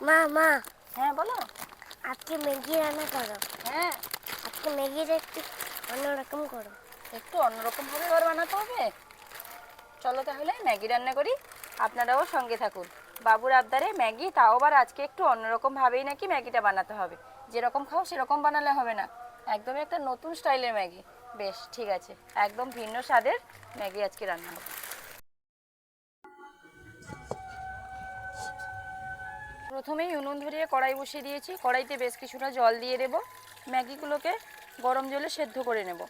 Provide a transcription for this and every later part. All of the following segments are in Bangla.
মা মা হ্যাঁ বলো। আজকে ম্যাগি রান্না করো। হ্যাঁ, আজকে ম্যাগিটা একটু অন্যরকম করো। একটু অন্যরকম ভাবে এবার বানাতে হবে। চলো তাহলে ম্যাগি রান্না করি, আপনারাও সঙ্গে থাকুন। বাবুর আবদারে ম্যাগি, তাও আবার আজকে একটু অন্যরকম ভাবেই নাকি ম্যাগিটা বানাতে হবে। যেরকম খাও সেরকম বানালে হবে না, একদমই একটা নতুন স্টাইলের ম্যাগি। বেশ ঠিক আছে, একদম ভিন্ন স্বাদের ম্যাগি আজকে রান্না হবে। প্রথমেই উনুন ধরিয়ে কড়াই বসিয়ে দিয়েছি, কড়াইতে বেশ কিছুটা জল দিয়ে দেব। ম্যাগিগুলোকে গরম জলে সেদ্ধ করে নেব।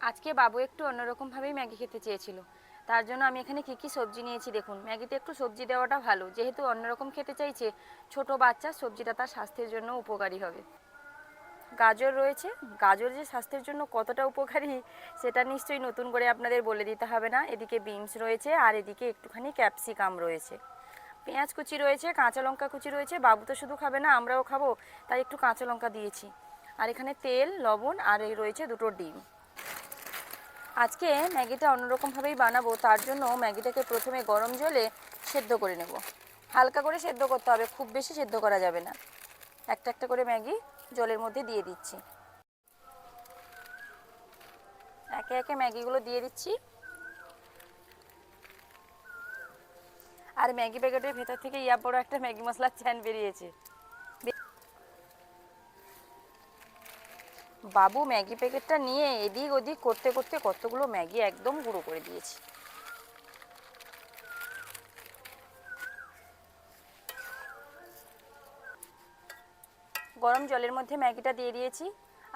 আজকে বাবু একটু অন্যরকমভাবেই ম্যাগি খেতে চেয়েছিল, তার জন্য আমি এখানে কী কী সবজি নিয়েছি দেখুন। ম্যাগিতে একটু সবজি দেওয়াটা ভালো, যেহেতু অন্যরকম খেতে চাইছে ছোট বাচ্চা, সবজিটা তার স্বাস্থ্যের জন্য উপকারী হবে। গাজর রয়েছে, গাজর যে স্বাস্থ্যের জন্য কতটা উপকারী সেটা নিশ্চয়ই নতুন করে আপনাদের বলে দিতে হবে না। এদিকে বিনস রয়েছে, আর এদিকে একটুখানি ক্যাপসিকাম রয়েছে, পেঁয়াজ কুচি রয়েছে, কাঁচা লঙ্কা কুচি রয়েছে। বাবু তো শুধু খাবে না, আমরাও খাবো, তাই একটু কাঁচা লঙ্কা দিয়েছি। আর এখানে তেল, লবণ, আর এই রয়েছে দুটো ডিম। আজকে ম্যাগিটা অন্যরকমভাবেই বানাবো, তার জন্য ম্যাগিটাকে প্রথমে গরম জলে সেদ্ধ করে নেব। হালকা করে সেদ্ধ করতে হবে, খুব বেশি সেদ্ধ করা যাবে না। একটা একটা করে ম্যাগি জলের মধ্যে দিয়ে দিচ্ছি, একে একে ম্যাগিগুলো দিয়ে দিচ্ছি। আর ম্যাগি প্যাকেটের ভেতর থেকে ইয়া বড় একটা ম্যাগি মশলার চ্যান বেরিয়েছে। বাবু ম্যাগি প্যাকেটটা নিয়ে এদিক ওদিক করতে করতে কতগুলো ম্যাগি একদম গুঁড়ো করে দিয়েছি। গরম জলের মধ্যে ম্যাগিটা দিয়ে দিয়েছি,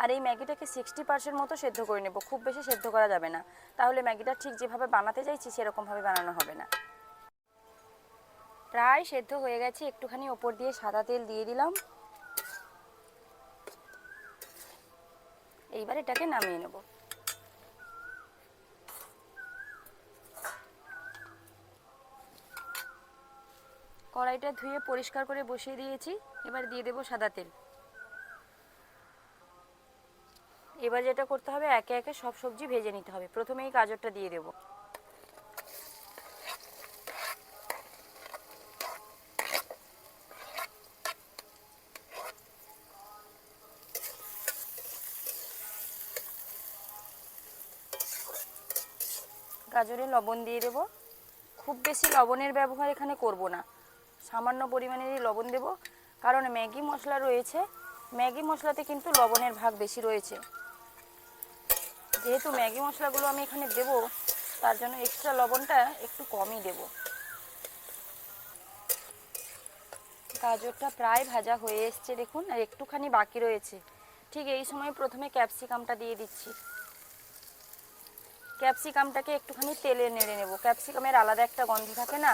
আর এই ম্যাগিটাকে 60% মতো সেদ্ধ করে নেব। খুব বেশি সেদ্ধ করা যাবে না, তাহলে ম্যাগিটা ঠিক যেভাবে বানাতে চাইছি সেরকমভাবে বানানো হবে না। প্রায় সেদ্ধ হয়ে গেছে, একটুখানি ওপর দিয়ে সাদা তেল দিয়ে দিলাম। এইবার এটাকে নামিয়ে নেব। কড়াইটা ধুয়ে পরিষ্কার করে বসিয়ে দিয়েছি, এবার দিয়ে দেব সাদা তেল। এবার যেটা করতে হবে, একে একে সব সবজি ভেজে নিতে হবে। প্রথমেই গাজরটা দিয়ে দেব। গাজরে লবণ দিয়ে দেব। খুব বেশি লবণের ব্যবহার এখানে করব না, সামান্য পরিমাণেরই লবণ দেব, কারণ ম্যাগি মশলা রয়েছে, ম্যাগি মশলাতে কিন্তু লবণের ভাগ বেশি রয়েছে। যেহেতু ম্যাগি মশলাগুলো আমি এখানে দেব, তার জন্য এক্সট্রা লবণটা একটু কমই দেব। গাজরটা প্রায় ভাজা হয়ে এসছে দেখুন, আর একটুখানি বাকি রয়েছে। ঠিক এই সময় প্রথমে ক্যাপসিকামটা দিয়ে দিচ্ছি। ক্যাপসিকামটাকে একটুখানি তেলে নেড়ে নেব। ক্যাপসিকামের আলাদা একটা গন্ধ থাকে না,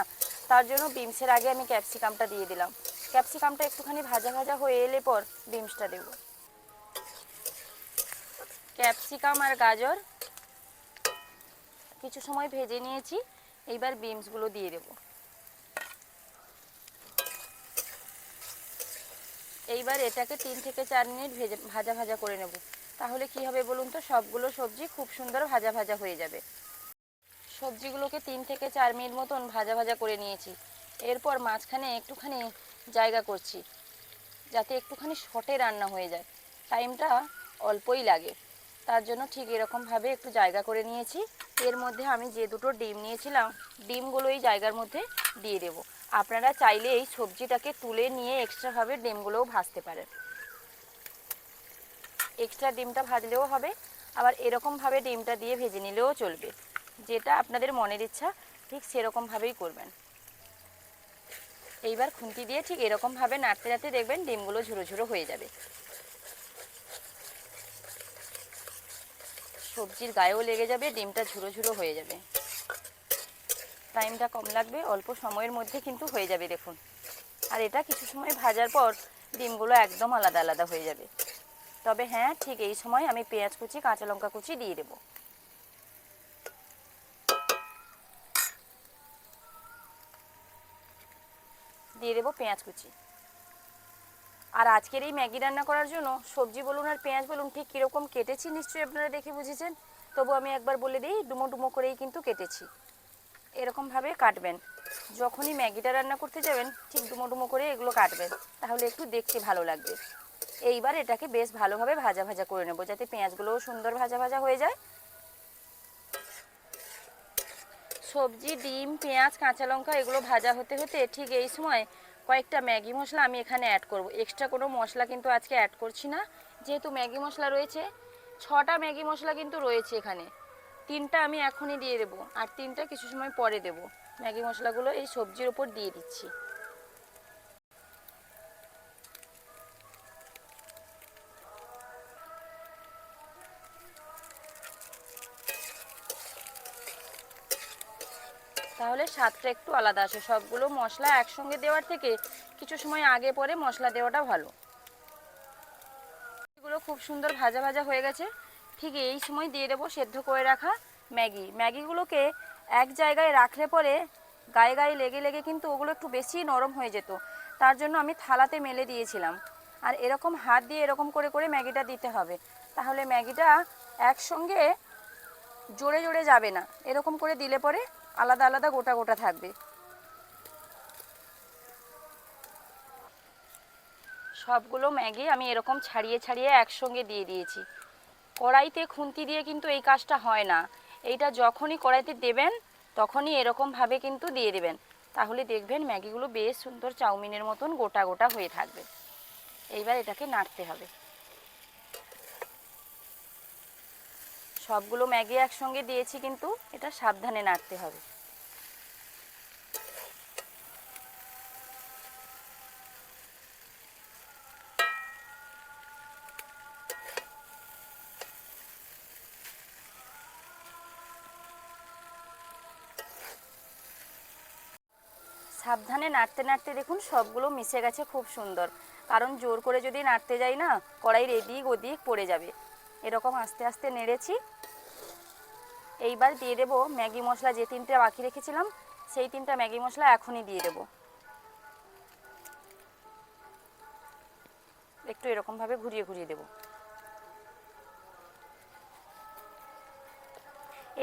তার জন্য বিমসের আগে আমি ক্যাপসিকামটা দিয়ে দিলাম। ক্যাপসিকামটা একটুখানি ভাজা ভাজা হয়ে এলে পর বিমসটা দেব। ক্যাপসিকাম আর গাজর কিছু সময় ভেজে নিয়েছি, এইবার বিমসগুলো দিয়ে দেব। এইবার এটাকে 3 থেকে 4 মিনিট ভাজা ভাজা করে নেব। তাহলে কি হবে বলুন তো, সবগুলো সবজি খুব সুন্দর ভাজা ভাজা হয়ে যাবে। সবজিগুলোকে 3 থেকে 4 মিনিট মতন ভাজা ভাজা করে নিয়েছি। এরপর মাঝখানে একটুখানি জায়গা করছি, যাতে একটুখানি শর্টে রান্না হয়ে যায়, টাইমটা অল্পই লাগে। তার জন্য ঠিক এরকমভাবে একটু জায়গা করে নিয়েছি। এর মধ্যে আমি যে দুটো ডিম নিয়েছিলাম, ডিমগুলো এই জায়গার মধ্যে দিয়ে দেব। আপনারা চাইলে এই সবজিটাকে তুলে নিয়ে এক্সট্রাভাবে ডিমগুলোও ভাজতে পারেন। এক্সট্রা ডিমটা ভাজলেও হবে, আবার এরকমভাবে ডিমটা দিয়ে ভেজে নিলেও চলবে। যেটা আপনাদের মনের ইচ্ছা ঠিক সেরকমভাবেই করবেন। এইবার খুন্তি দিয়ে ঠিক এরকমভাবে নাড়তে নাড়তে দেখবেন ডিমগুলো ঝুরো ঝুরো হয়ে যাবে। সবজির গায়েও লেগে যাবে, ডিমটা ঝুরো ঝুরো হয়ে যাবে। টাইমটা কম লাগবে, অল্প সময়ের মধ্যে কিন্তু হয়ে যাবে দেখুন। আর এটা কিছু সময় ভাজার পর ডিমগুলো একদম আলাদা আলাদা হয়ে যাবে। তবে হ্যাঁ, ঠিক এই সময় আমি পেঁয়াজ কুচি, কাঁচা লঙ্কা কুচি দিয়ে দেব। দিয়ে দেবো পেঁয়াজ কুচি। আর আজকের এই ম্যাগি রান্না করার জন্য সবজি বলুন আর পেঁয়াজ বলুন ঠিক কীরকম কেটেছি নিশ্চয়ই আপনারা দেখে বুঝেছেন। তবু আমি একবার বলে দিই, ডুমো ডুমো করেই কিন্তু কেটেছি। এরকমভাবে কাটবেন। যখনই ম্যাগিটা রান্না করতে যাবেন ঠিক ডুমো ডুমো করে এগুলো কাটবেন, তাহলে একটু দেখতে ভালো লাগবে। এইবার এটাকে বেশ ভালোভাবে ভাজা ভাজা করে নেব, যাতে পেঁয়াজগুলোও সুন্দর ভাজা ভাজা হয়ে যায়। সবজি, ডিম, পেঁয়াজ, কাঁচা লঙ্কা এগুলো ভাজা হতে হতে ঠিক এই সময় কয়েকটা ম্যাগি মশলা আমি এখানে অ্যাড করব। এক্সট্রা কোনো মশলা কিন্তু আজকে অ্যাড করছি না, যেহেতু ম্যাগি মশলা রয়েছে। 6টা ম্যাগি মশলা কিন্তু রয়েছে এখানে। 3টা আমি এখনই দিয়ে দেবো, আর 3টা কিছু সময় পরে দেবো। ম্যাগি মশলাগুলো এই সবজির ওপর দিয়ে দিচ্ছি। তাহলে স্বাদটা একটু আলাদা আসে। সবগুলো মশলা একসঙ্গে দেওয়ার থেকে কিছু সময় আগে পরে মশলা দেওয়াটা ভালো। এগুলো খুব সুন্দর ভাজা ভাজা হয়ে গেছে। ঠিক এই সময় দিয়ে দেবো সেদ্ধ করে রাখা ম্যাগি। ম্যাগিগুলোকে এক জায়গায় রাখলে পরে গায়ে গায়ে লেগে লেগে কিন্তু ওগুলো একটু বেশি নরম হয়ে যেত। তার জন্য আমি থালাতে মেলে দিয়েছিলাম। আর এরকম হাত দিয়ে এরকম করে করে ম্যাগিটা দিতে হবে, তাহলে ম্যাগিটা একসঙ্গে জোরে জোরে যাবে না। এরকম করে দিলে পরে আলাদা আলাদা গোটা গোটা থাকবে। সবগুলো ম্যাগি আমি এরকম ছাড়িয়ে ছাড়িয়ে একসঙ্গে দিয়ে দিয়েছি। কড়াইতে খুন্তি দিয়ে কিন্তু এই কাজটা হয় না। এইটা যখনই কড়াইতে দেবেন তখনই এরকমভাবে কিন্তু দিয়ে দেবেন, তাহলে দেখবেন ম্যাগিগুলো বেশ সুন্দর চাউমিনের মতন গোটা গোটা হয়ে থাকবে। এইবার এটাকে নাড়তে হবে। সবগুলো ম্যাগি একসঙ্গে দিয়েছি, কিন্তু এটা সাবধানে নাড়তে হবে। সাবধানে নাড়তে নাড়তে দেখুন সবগুলো মিশে গেছে খুব সুন্দর। কারণ জোর করে যদি নাড়তে যাই না, কড়াইয়ের এদিক ওদিক পড়ে যাবে। এরকম আস্তে আস্তে নেড়েছি। এইবার দিয়ে দেবো ম্যাগি মশলা, যে 3টে বাকি রেখেছিলাম সেই 3টা ম্যাগি মশলা এখনই দিয়ে দেবো। একটু এরকমভাবে ঘুরিয়ে ঘুরিয়ে দেবো।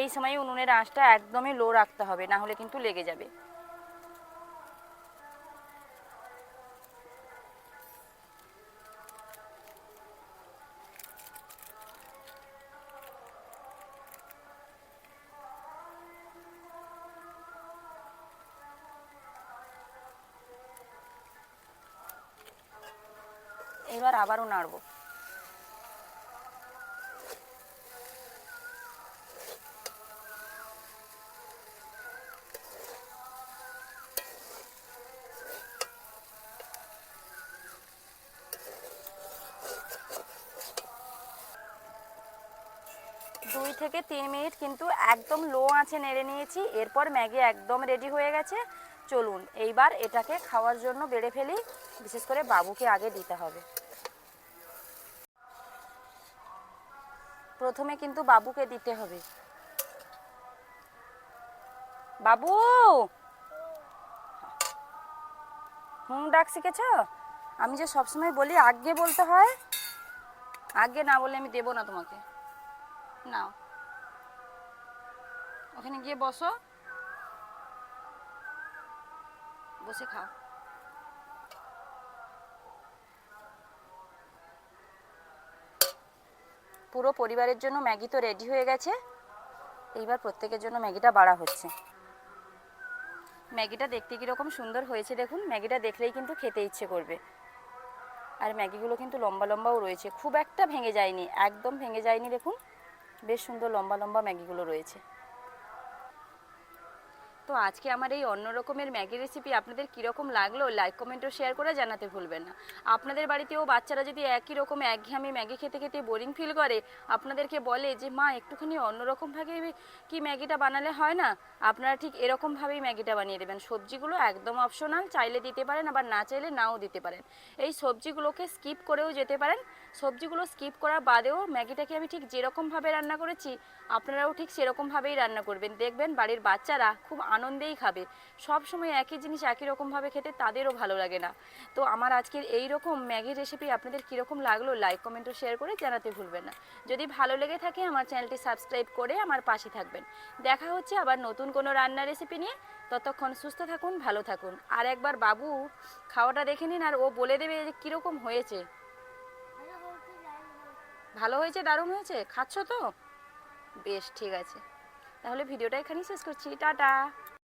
এই সময় উনুনের আঁচটা একদমই লো রাখতে হবে, না হলে কিন্তু লেগে যাবে। এবার আবারও নাড়বো। দুই থেকে 3 মিনিট কিন্তু একদম লো আঁচে নেড়ে নিয়েছি। এরপর ম্যাগি একদম রেডি হয়ে গেছে। চলুন এইবার এটাকে খাওয়ার জন্য বেড়ে ফেলি। বিশেষ করে বাবুকে আগে দিতে হবে। প্রথমে কিন্তু বাবুকে দিতে হবে। বাবু, ডাক শিখেছ? আমি যে সবসময় বলি আগে বলতে হয়, আগে না বললে আমি দেবো না তোমাকে। নাও, ওখানে গিয়ে বসো, বসে খাও। পুরো পরিবারের জন্য ম্যাগি তো রেডি হয়ে গেছে। এইবার প্রত্যেকের জন্য ম্যাগিটা বাড়া হচ্ছে। ম্যাগিটা দেখতে কীরকম সুন্দর হয়েছে দেখুন। ম্যাগিটা দেখলেই কিন্তু খেতে ইচ্ছে করবে। আর ম্যাগিগুলো কিন্তু লম্বা লম্বাও রয়েছে, খুব একটা ভেঙে যায়নি, একদম ভেঙে যায়নি। দেখুন বেশ সুন্দর লম্বা লম্বা ম্যাগিগুলো রয়েছে। তো আজকে আমার এই অন্য রকমের ম্যাগি রেসিপি আপনাদের কীরকম লাগলো লাইক কমেন্ট ও শেয়ার করে জানাতে ভুলবেন না। আপনাদের বাড়িতেও বাচ্চারা যদি একই রকম একঘেয়েমি ম্যাগি খেতে খেতে বোরিং ফিল করে, আপনাদেরকে বলে যে মা একটুখানি অন্যরকমভাবে কি ম্যাগিটা বানালে হয় না, আপনারা ঠিক এরকমভাবেই ম্যাগিটা বানিয়ে দেবেন। সবজিগুলো একদম অপশনাল, চাইলে দিতে পারেন আবার না চাইলে নাও দিতে পারেন। এই সবজিগুলোকে স্কিপ করেও যেতে পারেন, সবজিগুলো স্কিপ করা বাদেও ম্যাগিটাকে আমি ঠিক যেরকমভাবে রান্না করেছি আপনারাও ঠিক সেরকমভাবেই রান্না করবেন, দেখবেন বাড়ির বাচ্চারা খুব আনন্দেই খাবে। সব সময় একই জিনিস একই রকমভাবে খেতে তাদেরও ভালো লাগে না। তো আমার আজকের এই রকম ম্যাগির রেসিপি আপনাদের কীরকম লাগলো লাইক কমেন্ট ও শেয়ার করে জানাতে ভুলবেন না। যদি ভালো লেগে থাকে আমার চ্যানেলটি সাবস্ক্রাইব করে আমার পাশে থাকবেন। দেখা হচ্ছে আবার নতুন কোনো রান্নার রেসিপি নিয়ে। ততক্ষণ সুস্থ থাকুন, ভালো থাকুন। আর একবার বাবু খাওয়াটা দেখে নিন, আর ও বলে দেবে যে কীরকম হয়েছে। ভালো হয়েছে, দারুণ হয়েছে, খাচ্ছ তো? বেশ, ঠিক আছে, তাহলে ভিডিওটা এখানেই শেষ করছি। টাটা।